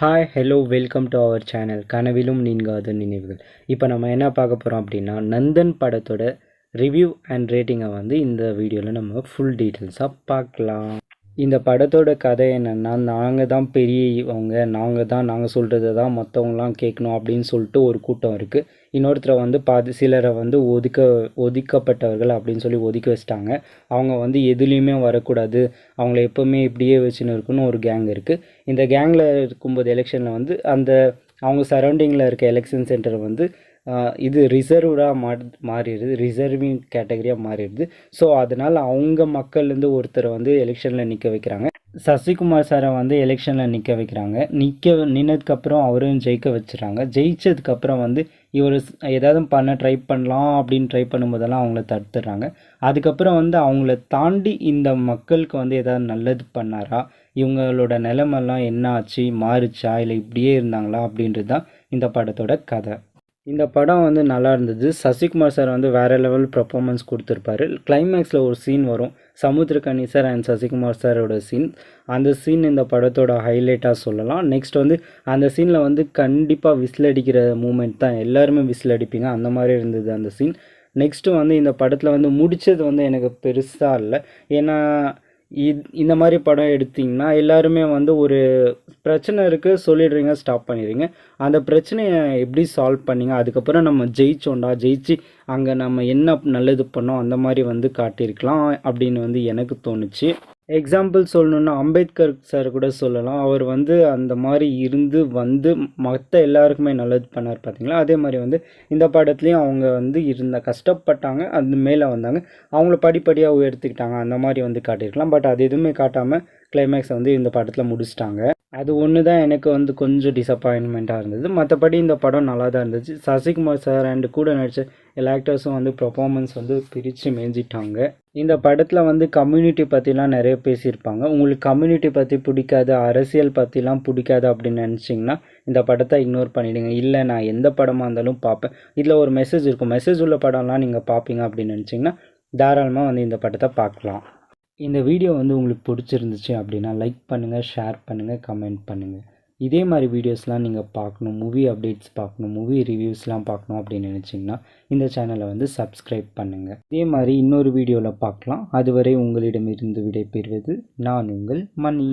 Hi hello welcome to our channel கனவிலும் நீங்காத நினைவுகள். இப்போ நம்ம என்ன பார்க்க போகிறோம் அப்படின்னா, நந்தன் படத்தோட ரிவ்யூ அண்ட் ரேட்டிங்கை வந்து இந்த வீடியோவில் நம்ம ஃபுல் டீட்டெயில்ஸாக பார்க்கலாம். இந்த படத்தோட கதை என்னென்னா, நாங்கள் தான் பெரியவங்க, நாங்கள் சொல்கிறது தான் மற்றவங்களாம் கேட்கணும் அப்படின்னு சொல்லிட்டு ஒரு கூட்டம் இருக்குது. இன்னொருத்தரை வந்து சிலரை வந்து ஒதுக்கப்பட்டவர்கள் அப்படின்னு சொல்லி ஒதுக்கி வச்சிட்டாங்க. அவங்க வந்து எதுலேயுமே வரக்கூடாது, அவங்கள எப்போவுமே இப்படியே வச்சுன்னு இருக்குன்னு ஒரு கேங் இருக்குது. இந்த கேங்கில் இருக்கும்போது எலெக்ஷனில் வந்து அவங்க சரௌண்டிங்கில் இருக்க எலெக்ஷன் சென்டர் வந்து இது ரிசர்வ்டாக மாறிடுது, ரிசர்விங் கேட்டகரியாக மாறிடுது. ஸோ அதனால் அவங்க மக்கள்லேருந்து ஒருத்தரை வந்து எலெக்ஷனில் நிற்க வைக்கிறாங்க. சசிகுமார் சாரை வந்து எலெக்ஷனில் நிற்க வைக்கிறாங்க. நின்னதுக்கப்புறம் அவரும் ஜெயிக்க வச்சுறாங்க. ஜெயிச்சதுக்கப்புறம் வந்து இவர் ஏதாவது ட்ரை பண்ணலாம் அப்படின்னு ட்ரை பண்ணும்போதெல்லாம் அவங்கள தடுத்துடுறாங்க. அதுக்கப்புறம் வந்து அவங்கள தாண்டி இந்த மக்களுக்கு வந்து ஏதாவது நல்லது பண்ணாரா, இவங்களோட நிலைமெல்லாம் என்ன ஆச்சு, மாறுச்சா, இல்லை இப்படியே இருந்தாங்களா அப்படின்றது தான் இந்த படத்தோட கதை. இந்த படம் வந்து நல்லா இருந்தது. சசிகுமார் சார் வந்து வேறு லெவல் பர்ஃபார்மன்ஸ் கொடுத்துருப்பாரு. கிளைமேக்ஸில் ஒரு சீன் வரும், சமுத்திரக்கனி சார் அண்ட் சசிகுமார் சாரோட சீன். அந்த சீன் இந்த படத்தோட ஹைலைட்டாக சொல்லலாம். நெக்ஸ்ட் வந்து அந்த சீனில் வந்து கண்டிப்பாக விசில் அடிக்கிற மூமெண்ட் தான், எல்லாருமே விசில் அடிப்பீங்க, அந்த மாதிரி இருந்தது அந்த சீன். நெக்ஸ்ட்டு வந்து இந்த படத்தில் வந்து முடித்தது வந்து எனக்கு பெருசாக இல்லை. ஏன்னா இந்த மாதிரி படம் எடுத்திங்கன்னா எல்லாருமே வந்து ஒரு பிரச்சனை இருக்குது சொல்லிடுறீங்க, ஸ்டாப் பண்ணிடுறீங்க. அந்த பிரச்சனையை எப்படி சால்வ் பண்ணிங்க, அதுக்கப்புறம் நம்ம ஜெயிச்சு அங்கே நம்ம என்ன நல்லது பண்ணோம் அந்த மாதிரி வந்து காட்டியிருக்கலாம் அப்படின்னு வந்து எனக்கு தோணுச்சு. எக்ஸாம்பிள் சொல்லணுன்னா அம்பேத்கர் சார் கூட சொல்லலாம். அவர் வந்து அந்த மாதிரி வந்து மற்ற எல்லாருக்குமே நல்லது பண்ணார் பார்த்தீங்களா. அதே மாதிரி வந்து இந்த படத்துலேயும் அவங்க வந்து கஷ்டப்பட்டாங்க, அது மேலே வந்தாங்க, அவங்கள படிப்படியாக உயர்த்திக்கிட்டாங்க, அந்த மாதிரி வந்து காட்டியிருக்கலாம். பட் அது எதுவுமே காட்டாமல் கிளைமேக்ஸை வந்து இந்த படத்தில் முடிச்சிட்டாங்க. அது ஒன்று தான் எனக்கு வந்து கொஞ்சம் டிசப்பாயின்மெண்ட்டாக இருந்தது. மற்றபடி இந்த படம் நல்லா தான் இருந்துச்சு. சசிகுமார் சார் அண்டு கூட நடித்த எல்லா ஆக்டர்ஸும் வந்து பர்ஃபார்மன்ஸ் வந்து பிரித்து மேய்ஞ்சிட்டாங்க. இந்த படத்தில் வந்து கம்யூனிட்டி பற்றிலாம் நிறைய பேசியிருப்பாங்க. உங்களுக்கு கம்யூனிட்டி பற்றி பிடிக்காது, அரசியல் பற்றிலாம் பிடிக்காது அப்படின்னு நினச்சிங்கன்னா இந்த படத்தை இக்னோர் பண்ணிவிடுங்க. இல்லை, நான் எந்த படமாக இருந்தாலும் பார்ப்பேன், இதில் ஒரு மெசேஜ் இருக்கும், மெசேஜ் உள்ள படம்லாம் நீங்கள் பார்ப்பீங்க அப்படின்னு நினச்சிங்கன்னா தாராளமாக வந்து இந்த படத்தை பார்க்கலாம். இந்த வீடியோ வந்து உங்களுக்கு பிடிச்சிருந்துச்சு அப்படின்னா லைக் பண்ணுங்கள், ஷேர் பண்ணுங்கள், கமெண்ட் பண்ணுங்கள். இதே மாதிரி வீடியோஸ்லாம் நீங்கள் பார்க்கணும், மூவி அப்டேட்ஸ் பார்க்கணும், மூவி ரிவ்யூஸ்லாம் பார்க்கணும் அப்படின்னு நினச்சிங்கன்னா இந்த சேனலை வந்து சப்ஸ்கிரைப் பண்ணுங்கள். இதே மாதிரி இன்னொரு வீடியோவில் பார்க்கலாம். அதுவரை உங்களிடமிருந்து விடைபெறுவது நான் உங்கள் மணி.